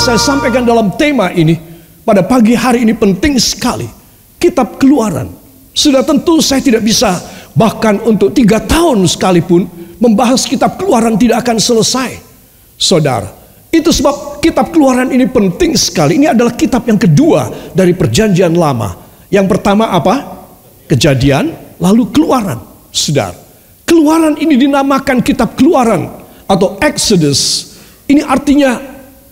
saya sampaikan dalam tema ini pada pagi hari ini penting sekali. Kitab Keluaran. Sudah tentu saya tidak bisa bahkan untuk 3 tahun sekalipun membahas kitab Keluaran tidak akan selesai. Saudara, itu sebab kitab Keluaran ini penting sekali. Ini adalah kitab yang kedua dari perjanjian lama. Yang pertama apa? Kejadian, lalu Keluaran. Saudara, Keluaran ini dinamakan kitab Keluaran atau Exodus. Ini artinya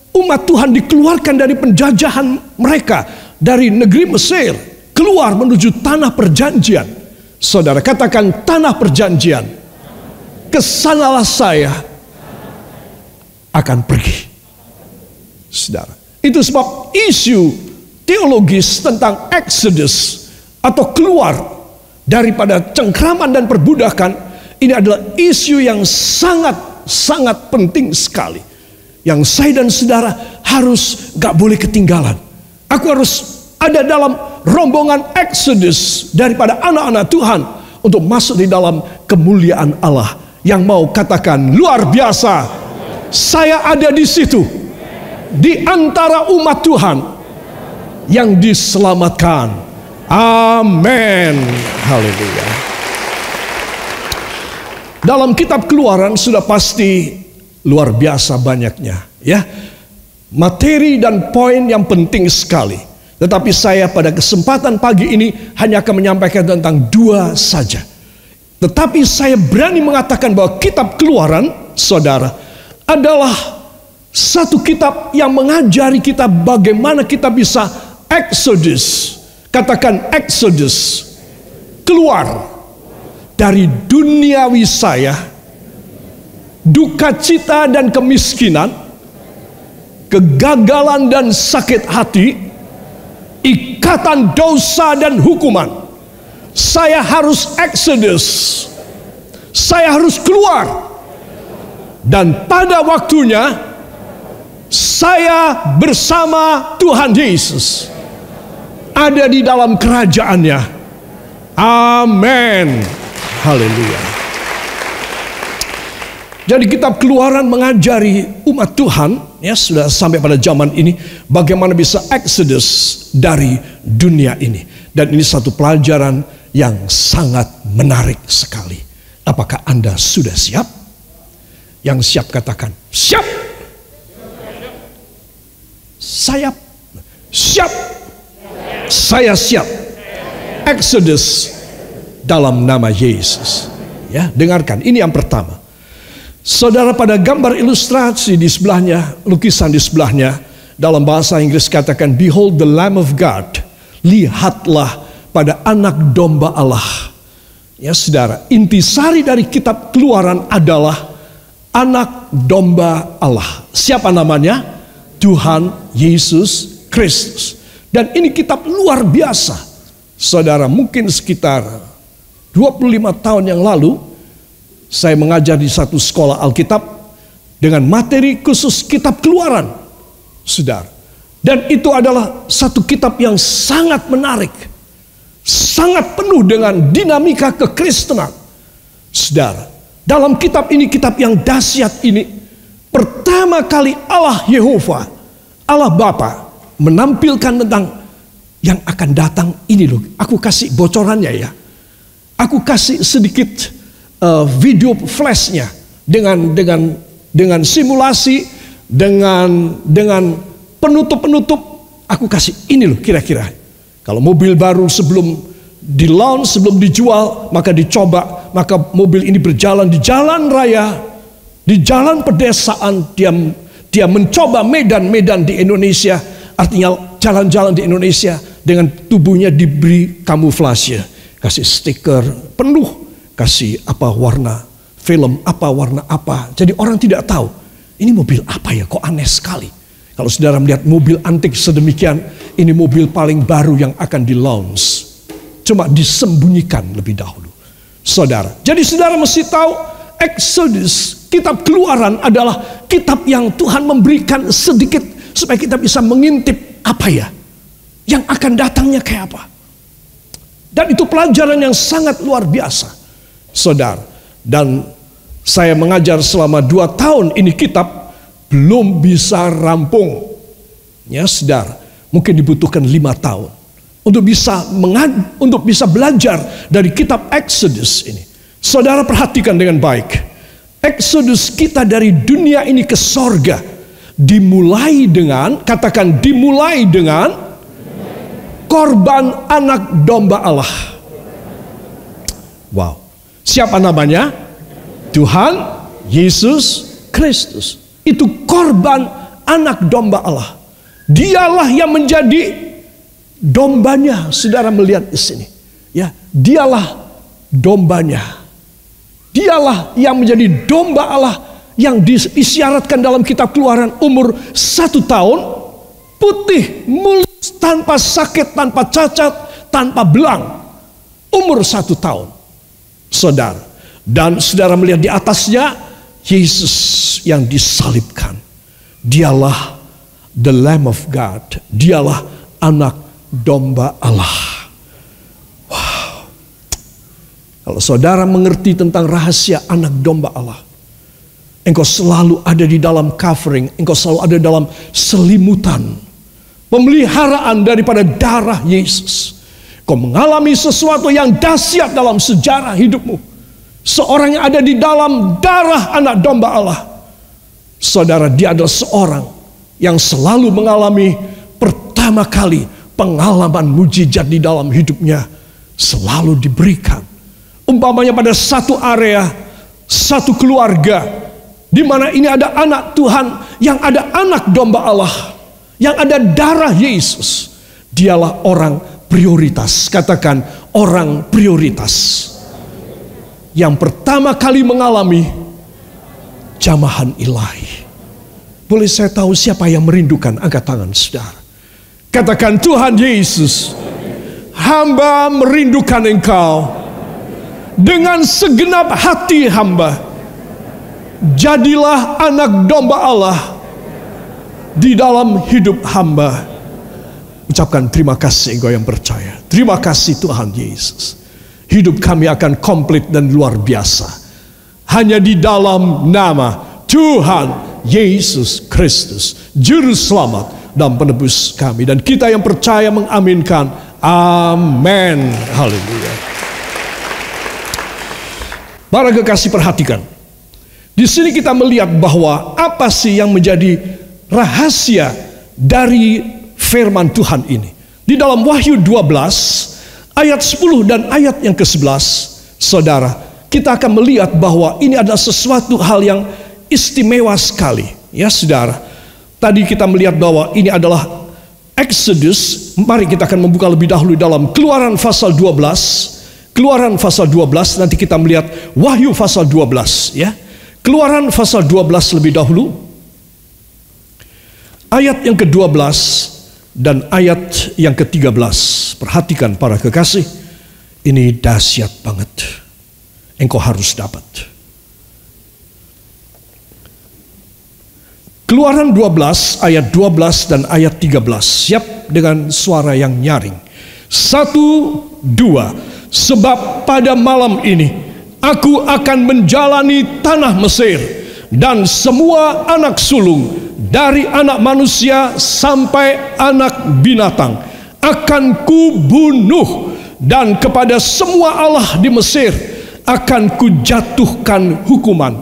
umat Tuhan dikeluarkan dari penjajahan mereka dari negeri Mesir, keluar menuju tanah perjanjian. Saudara, katakan tanah perjanjian. Kesanalah saya akan pergi. Saudara, itu sebab isu teologis tentang Exodus atau keluar daripada cengkraman dan perbudakan, ini adalah isu yang sangat penting sekali, yang saya dan saudara harus gak boleh ketinggalan. Aku harus ada dalam rombongan Exodus daripada anak-anak Tuhan untuk masuk di dalam kemuliaan Allah. Yang mau katakan luar biasa, saya ada di situ, di antara umat Tuhan yang diselamatkan. Amin. Haleluya. Dalam kitab Keluaran sudah pasti luar biasa banyaknya, ya. Materi dan poin yang penting sekali. Tetapi saya pada kesempatan pagi ini hanya akan menyampaikan tentang 2 saja. Tetapi saya berani mengatakan bahwa kitab Keluaran, saudara, adalah satu kitab yang mengajari kita bagaimana kita bisa Exodus. Katakan Exodus. Keluar dari duniawi saya, duka cita dan kemiskinan, kegagalan dan sakit hati, ikatan dosa dan hukuman. Saya harus Exodus. Saya harus keluar. Dan pada waktunya saya bersama Tuhan Yesus ada di dalam kerajaannya. Amin. Haleluya. Jadi kitab Keluaran mengajari umat Tuhan, ya, sudah sampai pada zaman ini, bagaimana bisa Exodus dari dunia ini. Dan ini satu pelajaran yang sangat menarik sekali. Apakah Anda sudah siap? Yang siap katakan siap. Saya siap. Saya siap. Exodus dalam nama Yesus. Ya, dengarkan, ini yang pertama. Saudara, pada gambar ilustrasi di sebelahnya, lukisan di sebelahnya, dalam bahasa Inggris katakan behold the Lamb of God. Lihatlah pada anak domba Allah. Ya saudara, intisari dari kitab Keluaran adalah anak domba Allah. Siapa namanya? Tuhan Yesus Kristus. Dan ini kitab luar biasa. Saudara, mungkin sekitar 25 tahun yang lalu saya mengajar di satu sekolah Alkitab dengan materi khusus kitab Keluaran. Saudara, dan itu adalah satu kitab yang sangat menarik, sangat penuh dengan dinamika kekristenan. Saudara, dalam kitab ini, kitab yang dahsyat ini, pertama kali Allah Yehova, Allah Bapa menampilkan tentang yang akan datang ini loh. Aku kasih bocorannya ya. Aku kasih sedikit video flashnya dengan simulasi, dengan penutup. Aku kasih ini loh kira-kira. Kalau mobil baru sebelum di launch, sebelum dijual, maka dicoba, maka mobil ini berjalan di jalan raya, di jalan pedesaan, dia mencoba medan-medan di Indonesia, artinya jalan-jalan di Indonesia dengan tubuhnya diberi kamuflase, kasih stiker penuh, kasih apa warna film, apa warna apa, jadi orang tidak tahu ini mobil apa ya, kok aneh sekali. Kalau saudara melihat mobil antik sedemikian, ini mobil paling baru yang akan di launch, cuma disembunyikan lebih dahulu. Saudara, jadi saudara mesti tahu Exodus, kitab Keluaran adalah kitab yang Tuhan memberikan sedikit supaya kita bisa mengintip apa ya yang akan datangnya kayak apa. Dan itu pelajaran yang sangat luar biasa, saudara. Dan saya mengajar selama 2 tahun ini kitab belum bisa rampung. Ya, saudara, mungkin dibutuhkan 5 tahun untuk bisa belajar dari kitab Exodus ini. Saudara perhatikan dengan baik. Exodus kita dari dunia ini ke sorga dimulai dengan, katakan dimulai dengan korban anak domba Allah. Wow. Siapa namanya? Tuhan Yesus Kristus. Itu korban anak domba Allah. Dialah yang menjadi dombanya. Saudara melihat di sini. Ya, dialah dombanya. Dialah yang menjadi domba Allah yang disyaratkan dalam kitab Keluaran, umur 1 tahun, putih, mulus, tanpa sakit, tanpa cacat, tanpa belang. Umur 1 tahun. Saudara. Dan saudara melihat di atasnya Yesus yang disalibkan. Dialah the Lamb of God. Dialah anak domba Allah. Kalau saudara mengerti tentang rahasia anak domba Allah, engkau selalu ada di dalam covering, engkau selalu ada dalam selimutan pemeliharaan daripada darah Yesus. Kau mengalami sesuatu yang dahsyat dalam sejarah hidupmu. Seorang yang ada di dalam darah anak domba Allah. Saudara, dia adalah seorang yang selalu mengalami pertama kali pengalaman mujizat di dalam hidupnya. Selalu diberikan. Umpamanya pada satu area, satu keluarga, di mana ini ada anak Tuhan, yang ada anak domba Allah, yang ada darah Yesus. Dialah orang prioritas. Katakan, orang prioritas. Yang pertama kali mengalami jamahan ilahi. Boleh saya tahu siapa yang merindukan? Angkat tangan saudara. Katakan, Tuhan Yesus, hamba merindukan Engkau. Dengan segenap hati hamba, jadilah anak domba Allah di dalam hidup hamba. Ucapkan terima kasih engkau yang percaya. Terima kasih Tuhan Yesus. Hidup kami akan komplit dan luar biasa hanya di dalam nama Tuhan Yesus Kristus, Juru Selamat dan Penebus kami. Dan kita yang percaya mengaminkan. Amin. Haleluya. Para kekasih, perhatikan. Di sini kita melihat bahwa apa sih yang menjadi rahasia dari firman Tuhan ini. Di dalam Wahyu 12 ayat 10 dan ayat yang ke-11, saudara, kita akan melihat bahwa ini adalah sesuatu hal yang istimewa sekali. Ya saudara, tadi kita melihat bahwa ini adalah Exodus. Mari kita akan membuka lebih dahulu dalam Keluaran pasal 12. Keluaran pasal 12, nanti kita melihat Wahyu pasal 12 ya. Keluaran pasal 12 lebih dahulu. Ayat yang ke-12 dan ayat yang ke-13. Perhatikan para kekasih, ini dahsyat banget. Engkau harus dapat. Keluaran 12 ayat 12 dan ayat 13. Siap dengan suara yang nyaring. 1, 2. Sebab pada malam ini aku akan menjalani tanah Mesir, dan semua anak sulung dari anak manusia sampai anak binatang akan kubunuh, dan kepada semua allah di Mesir akan kujatuhkan hukuman.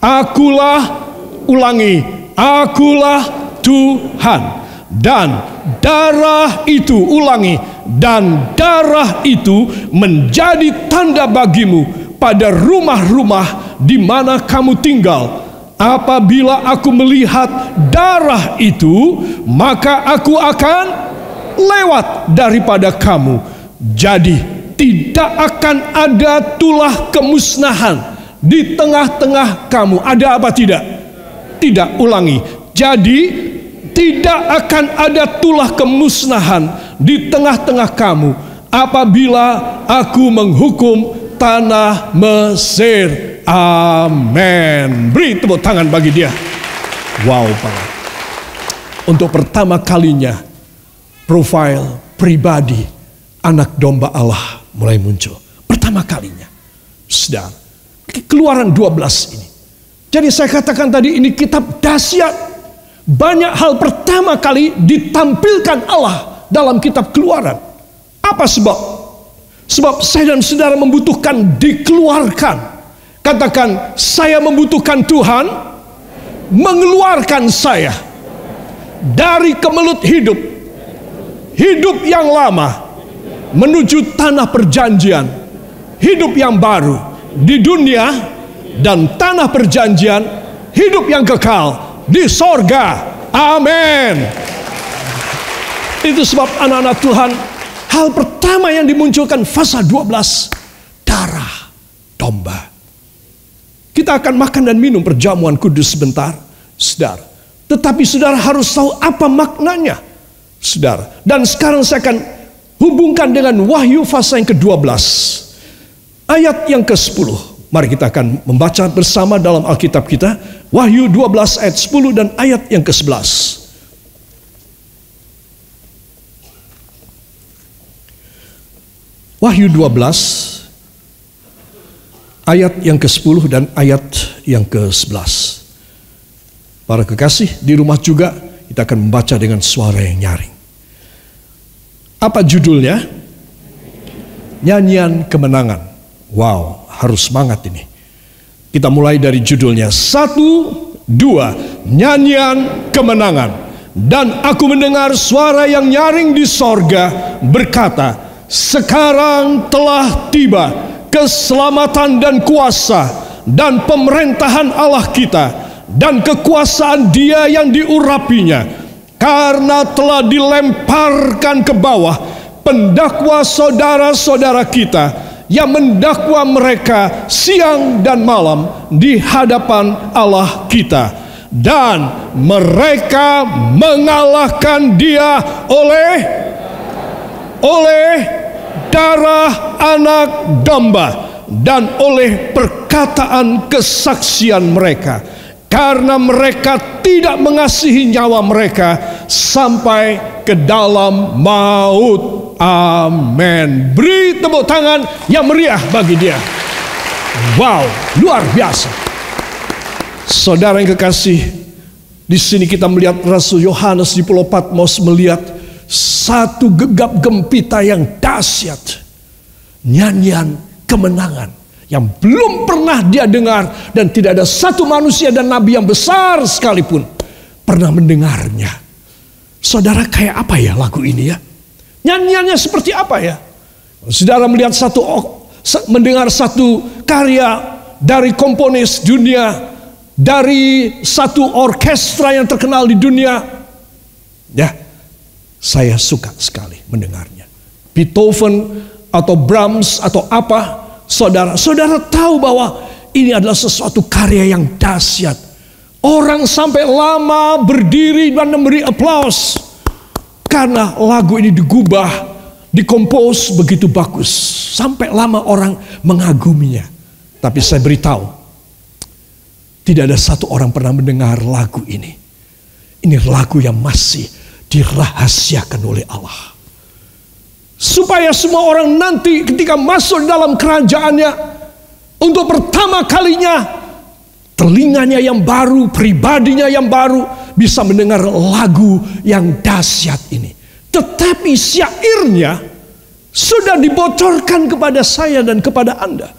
Akulah, ulangi, akulah Tuhan. Dan darah itu, ulangi, dan darah itu menjadi tanda bagimu pada rumah-rumah di mana kamu tinggal. Apabila aku melihat darah itu, maka aku akan lewat daripada kamu. Jadi tidak akan ada tulah kemusnahan di tengah-tengah kamu. Ada apa tidak? Tidak, ulangi. Jadi tidak akan ada tulah kemusnahan di tengah-tengah kamu apabila aku menghukum tanah Mesir. Amin. Beri tepuk tangan bagi dia. Wow, Pak. Untuk pertama kalinya profil pribadi anak domba Allah mulai muncul. Pertama kalinya. Saudara, Keluaran 12 ini. Jadi saya katakan tadi, ini kitab dahsyat. banyak hal pertama kali ditampilkan Allah dalam kitab Keluaran. Apa sebab? Sebab saya dan saudara membutuhkan dikeluarkan. Katakan, saya membutuhkan Tuhan mengeluarkan saya dari kemelut hidup yang lama menuju tanah perjanjian, hidup yang baru di dunia dan tanah perjanjian, hidup yang kekal di sorga. Amin. Itu sebab anak-anak Tuhan, hal pertama yang dimunculkan pasal 12, darah domba. Kita akan makan dan minum perjamuan kudus sebentar, saudara. Tetapi saudara harus tahu apa maknanya, saudara. Dan sekarang saya akan hubungkan dengan Wahyu pasal yang ke-12, ayat yang ke-10. Mari kita akan membaca bersama dalam Alkitab kita. Wahyu 12 ayat 10 dan ayat yang ke-11. Wahyu 12 ayat yang ke-10 dan ayat yang ke-11. Para kekasih di rumah juga, kita akan membaca dengan suara yang nyaring. Apa judulnya? Nyanyian Kemenangan. Wow, harus semangat ini. Kita mulai dari judulnya. 1, 2, Nyanyian Kemenangan. Dan aku mendengar suara yang nyaring di sorga berkata, sekarang telah tiba keselamatan dan kuasa dan pemerintahan Allah kita dan kekuasaan Dia yang diurapinya, karena telah dilemparkan ke bawah pendakwa saudara-saudara kita yang mendakwa mereka siang dan malam di hadapan Allah kita, dan mereka mengalahkan Dia oleh darah anak domba dan oleh perkataan kesaksian mereka, karena mereka tidak mengasihi nyawa mereka sampai ke dalam maut. Amin. Beri tepuk tangan yang meriah bagi Dia. Wow, luar biasa. Saudara yang kekasih, di sini kita melihat Rasul Yohanes di Pulau Patmos melihat satu gegap gempita yang dahsyat, nyanyian kemenangan yang belum pernah dia dengar, dan tidak ada satu manusia dan nabi yang besar sekalipun pernah mendengarnya. Saudara, kayak apa ya lagu ini ya? Nyanyiannya seperti apa ya? Saudara melihat mendengar satu karya dari komponis dunia, dari satu orkestra yang terkenal di dunia, ya, saya suka sekali mendengarnya. Beethoven atau Brahms atau apa, saudara tahu bahwa ini adalah sesuatu karya yang dahsyat. Orang sampai lama berdiri dan memberi aplaus karena lagu ini digubah, dikompos begitu bagus. Sampai lama orang mengaguminya. Tapi saya beritahu, tidak ada satu orang pernah mendengar lagu ini. Ini lagu yang masih dirahasiakan oleh Allah, supaya semua orang nanti ketika masuk dalam kerajaannya untuk pertama kalinya, telinganya yang baru, pribadinya yang baru, bisa mendengar lagu yang dahsyat ini. Tetapi syairnya sudah dibocorkan kepada saya dan kepada Anda.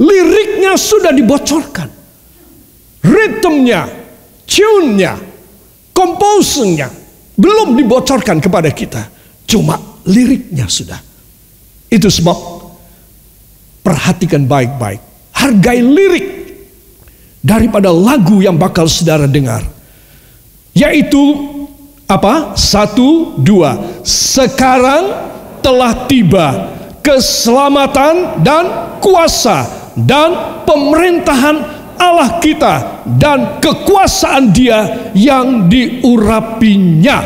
Liriknya sudah dibocorkan, ritmenya, tune-nya, composing-nya belum dibocorkan kepada kita. Cuma liriknya sudah. Itu sebab perhatikan baik-baik. Hargai lirik daripada lagu yang bakal saudara dengar. Yaitu apa? 1, 2. Sekarang telah tiba keselamatan dan kuasa dan pemerintahan Allah kita dan kekuasaan Dia yang diurapinya,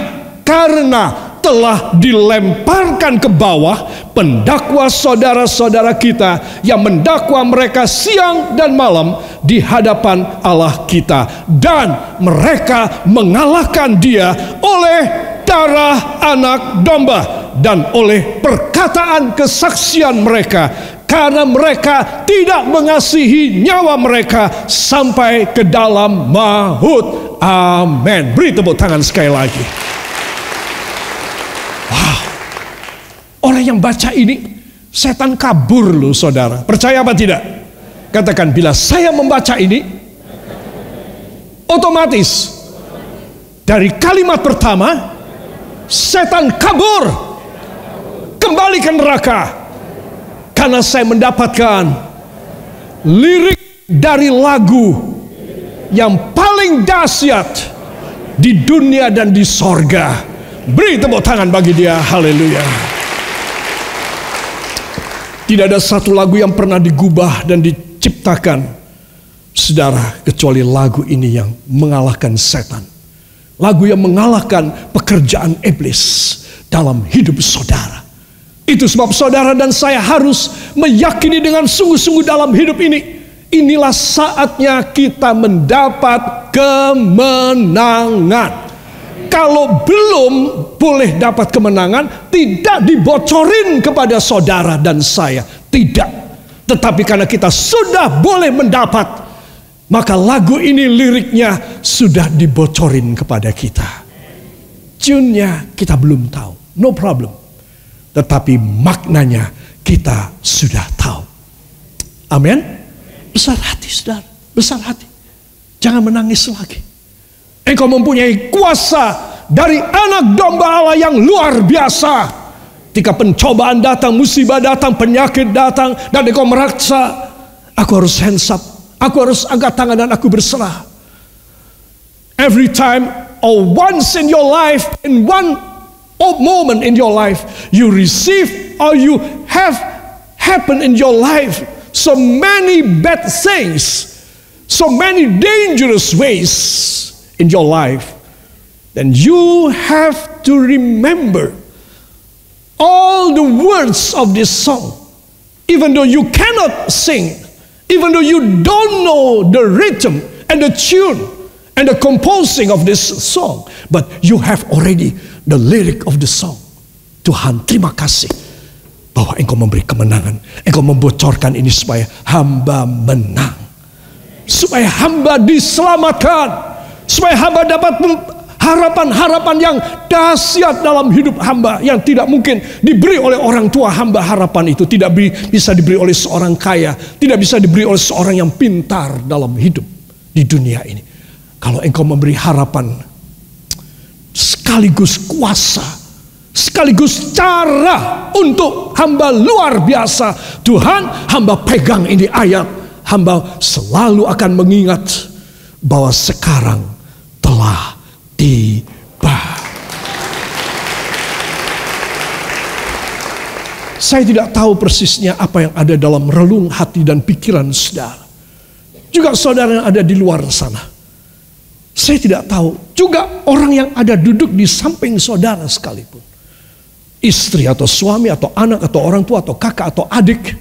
karena telah dilemparkan ke bawah pendakwa saudara-saudara kita yang mendakwa mereka siang dan malam di hadapan Allah kita, dan mereka mengalahkan Dia oleh darah anak domba dan oleh perkataan kesaksian mereka, karena mereka tidak mengasihi nyawa mereka sampai ke dalam maut. Amin. Beri tepuk tangan sekali lagi. Wow. Orang yang baca ini, setan kabur loh saudara. Percaya apa tidak? Katakan, bila saya membaca ini, otomatis dari kalimat pertama, setan kabur, kembali ke neraka. Karena saya mendapatkan lirik dari lagu yang paling dahsyat di dunia dan di sorga. Beri tepuk tangan bagi dia. Haleluya. Tidak ada satu lagu yang pernah digubah dan diciptakan, saudara, kecuali lagu ini yang mengalahkan setan. Lagu yang mengalahkan pekerjaan iblis dalam hidup saudara. Itu sebab saudara dan saya harus meyakini dengan sungguh-sungguh dalam hidup ini, inilah saatnya kita mendapat kemenangan. Kalau belum boleh dapat kemenangan, tidak dibocorin kepada saudara dan saya. Tidak. Tetapi karena kita sudah boleh mendapat, maka lagu ini liriknya sudah dibocorin kepada kita. Tune-nya kita belum tahu. No problem. Tetapi maknanya kita sudah tahu. Amin. Besar hati saudara. Besar hati. Jangan menangis lagi. Engkau mempunyai kuasa dari anak domba Allah yang luar biasa. Ketika pencobaan datang, musibah datang, penyakit datang, dan engkau merasa, aku harus hands up, aku harus angkat tangan dan aku berserah. Every time or once in your life, in one moment in your life, you receive or you have happened in your life so many bad things, so many dangerous ways in your life, then you have to remember all the words of this song. Even though you cannot sing, even though you don't know the rhythm and the tune and the composing of this song, but you have already the lyric of the song. Tuhan, terima kasih bahwa Engkau memberi kemenangan. Engkau membocorkan ini supaya hamba menang, supaya hamba diselamatkan, supaya hamba dapat harapan-harapan yang dahsyat dalam hidup hamba, yang tidak mungkin diberi oleh orang tua hamba. Harapan itu tidak bisa diberi oleh seorang kaya, tidak bisa diberi oleh seorang yang pintar dalam hidup di dunia ini. Kalau Engkau memberi harapan sekaligus kuasa, sekaligus cara untuk hamba luar biasa. Tuhan, hamba pegang ini ayat, hamba selalu akan mengingat bahwa sekarang telah tiba. Saya tidak tahu persisnya apa yang ada dalam relung hati dan pikiran saudara. Juga saudara yang ada di luar sana. Saya tidak tahu. Juga orang yang ada duduk di samping saudara sekalipun. Istri atau suami atau anak atau orang tua atau kakak atau adik.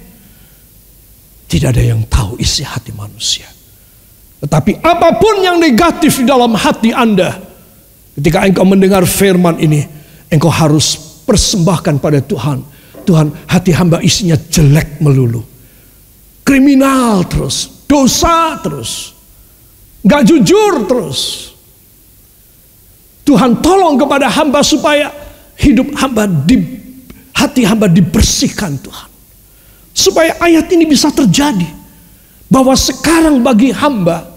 Tidak ada yang tahu isi hati manusia. Tetapi apapun yang negatif di dalam hati Anda, ketika engkau mendengar firman ini, engkau harus persembahkan pada Tuhan. Tuhan, hati hamba isinya jelek melulu, kriminal terus, dosa terus, gak jujur terus. Tuhan, tolong kepada hamba supaya hidup hamba, hati hamba dibersihkan Tuhan. Supaya ayat ini bisa terjadi, bahwa sekarang bagi hamba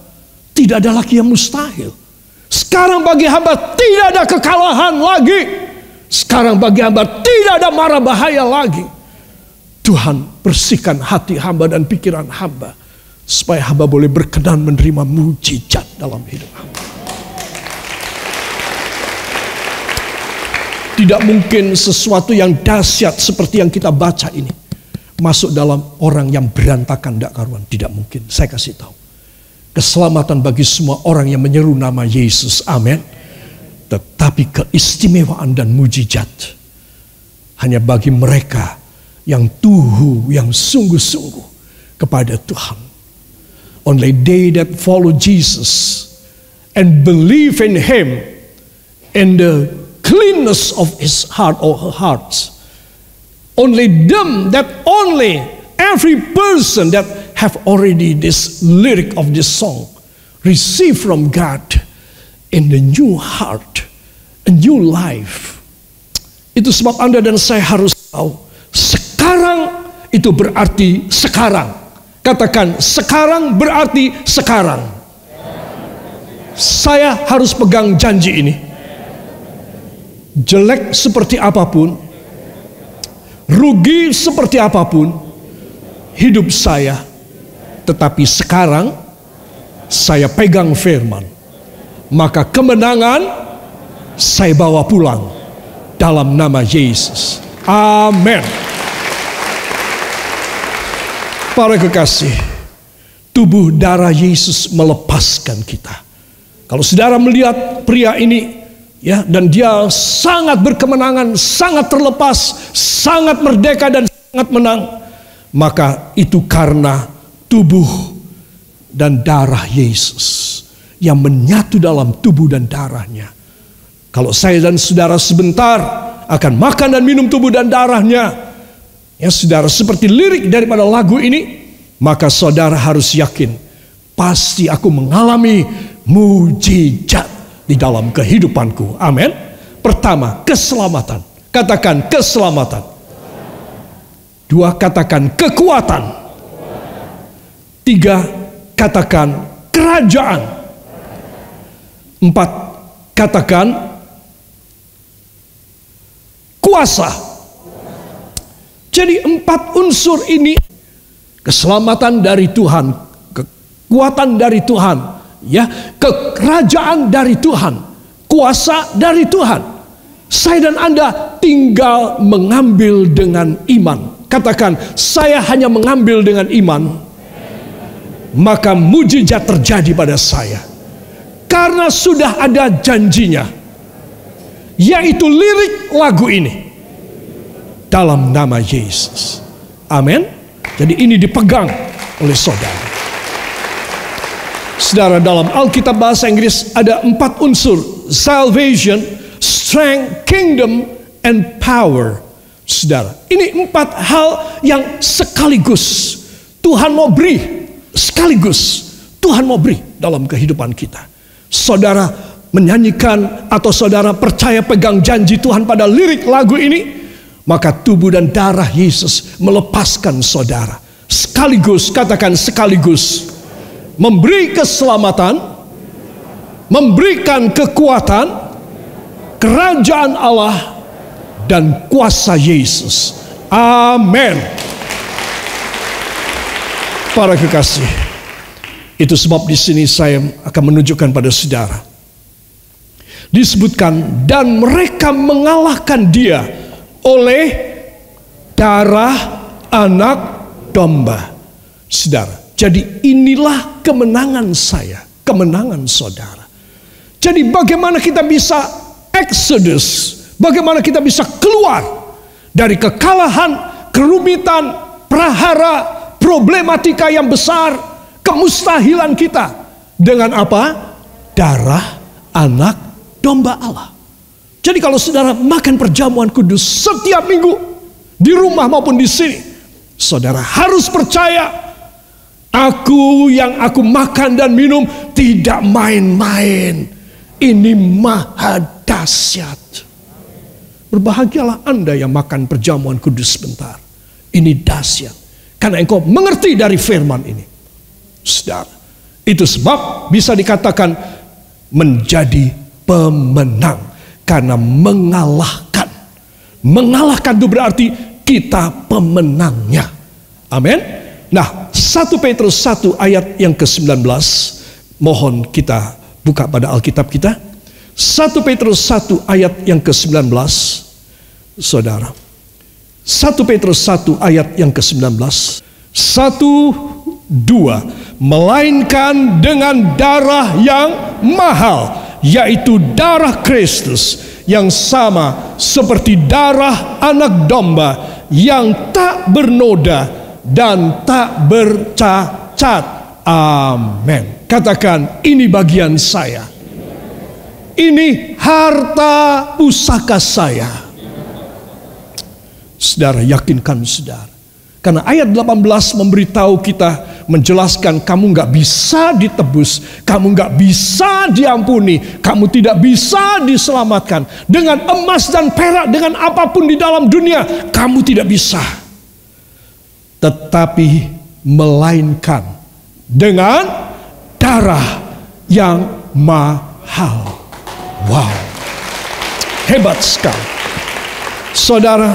tidak ada lagi yang mustahil. Sekarang bagi hamba tidak ada kekalahan lagi. Sekarang bagi hamba tidak ada mara bahaya lagi. Tuhan, bersihkan hati hamba dan pikiran hamba, supaya hamba boleh berkenan menerima mujizat dalam hidup hamba. Tidak mungkin sesuatu yang dahsyat seperti yang kita baca ini masuk dalam orang yang berantakan dak karuan. Tidak mungkin. Saya kasih tahu. Keselamatan bagi semua orang yang menyeru nama Yesus. Amin. Tetapi keistimewaan dan mujizat hanya bagi mereka yang tuhu, yang sungguh-sungguh kepada Tuhan. Only they that follow Jesus and believe in Him in the cleanness of his heart or her hearts. Only them, that only every person that have already this lyric of this song received from God in the new heart, a new life. Itu sebab Anda dan saya harus tahu, sekarang itu berarti sekarang. Katakan, sekarang berarti sekarang. Saya harus pegang janji ini. Jelek seperti apapun, rugi seperti apapun hidup saya, tetapi sekarang saya pegang firman, maka kemenangan saya bawa pulang dalam nama Yesus. Amin. Para kekasih, tubuh darah Yesus melepaskan kita. Kalau saudara melihat pria ini, ya, dan dia sangat berkemenangan, sangat terlepas, sangat merdeka dan sangat menang, maka itu karena tubuh dan darah Yesus yang menyatu dalam tubuh dan darahnya. Kalau saya dan saudara sebentar akan makan dan minum tubuh dan darahnya, ya saudara, seperti lirik daripada lagu ini, maka saudara harus yakin, pasti aku mengalami mujizat di dalam kehidupanku. Amin. Pertama, keselamatan. Katakan keselamatan. Dua, katakan kekuatan. Tiga, katakan kerajaan. Empat, katakan kuasa. Jadi 4 unsur ini, keselamatan dari Tuhan, kekuatan dari Tuhan, ya, kerajaan dari Tuhan, kuasa dari Tuhan. Saya dan Anda tinggal mengambil dengan iman. Katakan, saya hanya mengambil dengan iman, maka mujizat terjadi pada saya. Karena sudah ada janjinya, yaitu lirik lagu ini, dalam nama Yesus. Amin. Jadi ini dipegang oleh saudara. Saudara, dalam Alkitab bahasa Inggris ada 4 unsur: salvation, strength, kingdom, and power. Saudara, ini 4 hal yang sekaligus Tuhan mau beri, sekaligus Tuhan mau beri dalam kehidupan kita. Saudara menyanyikan atau saudara percaya pegang janji Tuhan pada lirik lagu ini, maka tubuh dan darah Yesus melepaskan saudara. Sekaligus, katakan sekaligus, memberi keselamatan, memberikan kekuatan, kerajaan Allah, dan kuasa Yesus. Amin. Para kekasih, itu sebab di sini saya akan menunjukkan pada saudara. Disebutkan, dan mereka mengalahkan dia oleh darah anak domba. Saudara, jadi inilah kemenangan saya, kemenangan saudara. Jadi bagaimana kita bisa exodus, bagaimana kita bisa keluar dari kekalahan, kerumitan, prahara, problematika yang besar, kemustahilan kita, dengan apa? Darah anak domba Allah. Jadi kalau saudara makan perjamuan kudus setiap minggu, di rumah maupun di sini, saudara harus percaya, aku yang aku makan dan minum tidak main-main. Ini maha dahsyat. Berbahagialah Anda yang makan perjamuan kudus sebentar. Ini dahsyat, karena engkau mengerti dari firman ini. Saudara, itu sebab bisa dikatakan menjadi pemenang, karena mengalahkan. Mengalahkan itu berarti kita pemenangnya. Amin. Nah, 1 Petrus 1 ayat yang ke-19, mohon kita buka pada Alkitab kita. 1 Petrus 1 ayat yang ke-19, saudara. 1 Petrus 1 ayat yang ke-19. 1, 2. Melainkan dengan darah yang mahal, yaitu darah Kristus, yang sama seperti darah anak domba, yang tak bernoda dan tak bercacat. Amin. Katakan, ini bagian saya. Ini harta pusaka saya. Saudara, yakinkan saudara. Karena ayat 18 memberitahu kita menjelaskan kamu nggak bisa ditebus, kamu nggak bisa diampuni, kamu tidak bisa diselamatkan. Dengan emas dan perak, dengan apapun di dalam dunia, kamu tidak bisa. Tetapi melainkan dengan darah yang mahal. Wow, hebat sekali. Saudara,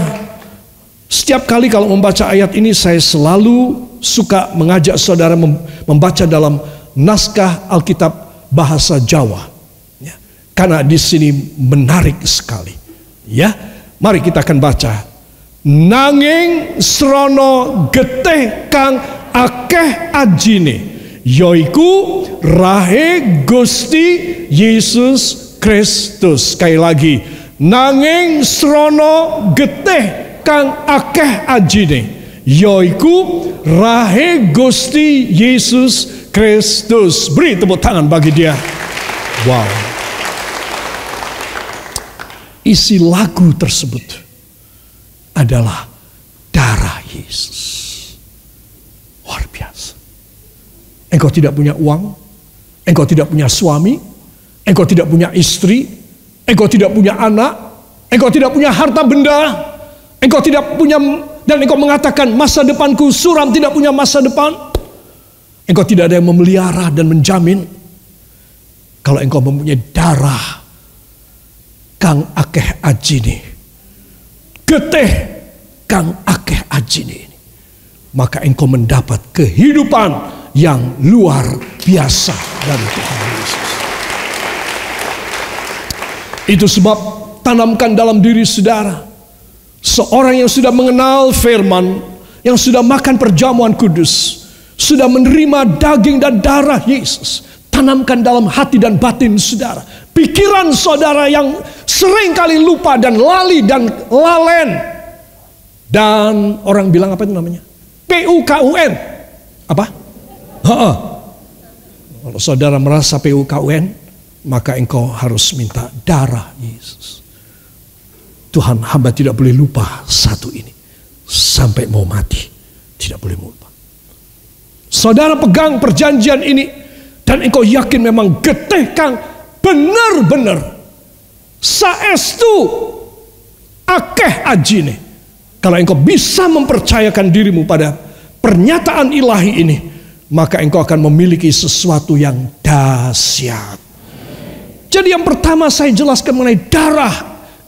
setiap kali kalau membaca ayat ini, saya selalu suka mengajak saudara membaca dalam naskah Alkitab bahasa Jawa, ya, karena di sini menarik sekali. Ya, mari kita akan baca. Nanging srono getih kang akeh ajine, yoiku rahe Gusti Yesus Kristus. Sekali lagi, nanging srono getih kang akeh ajine, yoiku rahe Gusti Yesus Kristus. Beri tepuk tangan bagi dia. Wow. Isi lagu tersebut adalah darah Yesus. Luar biasa. Engkau tidak punya uang, engkau tidak punya suami, engkau tidak punya istri, engkau tidak punya anak, engkau tidak punya harta benda, engkau tidak punya, dan engkau mengatakan masa depanku suram, tidak punya masa depan. Engkau tidak ada yang memelihara dan menjamin. Kalau engkau mempunyai darah kang akeh ajine, getih kang akeh ajine ini, maka engkau mendapat kehidupan yang luar biasa dari Tuhan Yesus. Itu sebab tanamkan dalam diri saudara, seorang yang sudah mengenal firman, yang sudah makan perjamuan kudus, sudah menerima daging dan darah Yesus, tanamkan dalam hati dan batin saudara. Pikiran saudara yang sering kali lupa dan lali dan lalen. Dan orang bilang apa itu namanya? PUKUN. Apa? Kalau saudara merasa PUKUN, maka engkau harus minta darah Yesus. Tuhan, hamba tidak boleh lupa satu ini. Sampai mau mati, tidak boleh lupa. Saudara pegang perjanjian ini, dan engkau yakin memang getih kang benar-benar saestu akeh ajine. Kalau engkau bisa mempercayakan dirimu pada pernyataan ilahi ini, maka engkau akan memiliki sesuatu yang dahsyat. Jadi yang pertama saya jelaskan mengenai darah.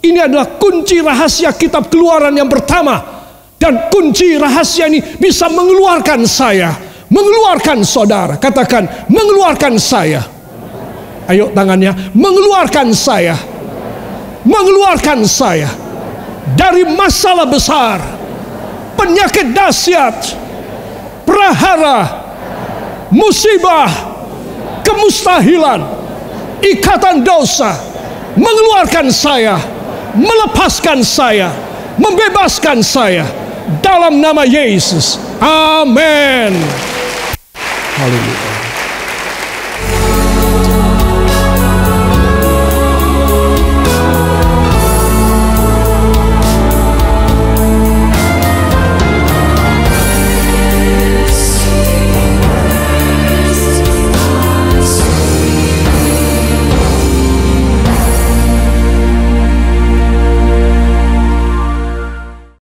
Ini adalah kunci rahasia kitab Keluaran yang pertama. Dan kunci rahasia ini bisa mengeluarkan saya, mengeluarkan saudara. Katakan, mengeluarkan saya. Ayo tangannya, mengeluarkan saya. Mengeluarkan saya dari masalah besar, penyakit dahsyat, prahara, musibah, kemustahilan, ikatan dosa. Mengeluarkan saya, melepaskan saya, membebaskan saya dalam nama Yesus. Amin. Haleluya.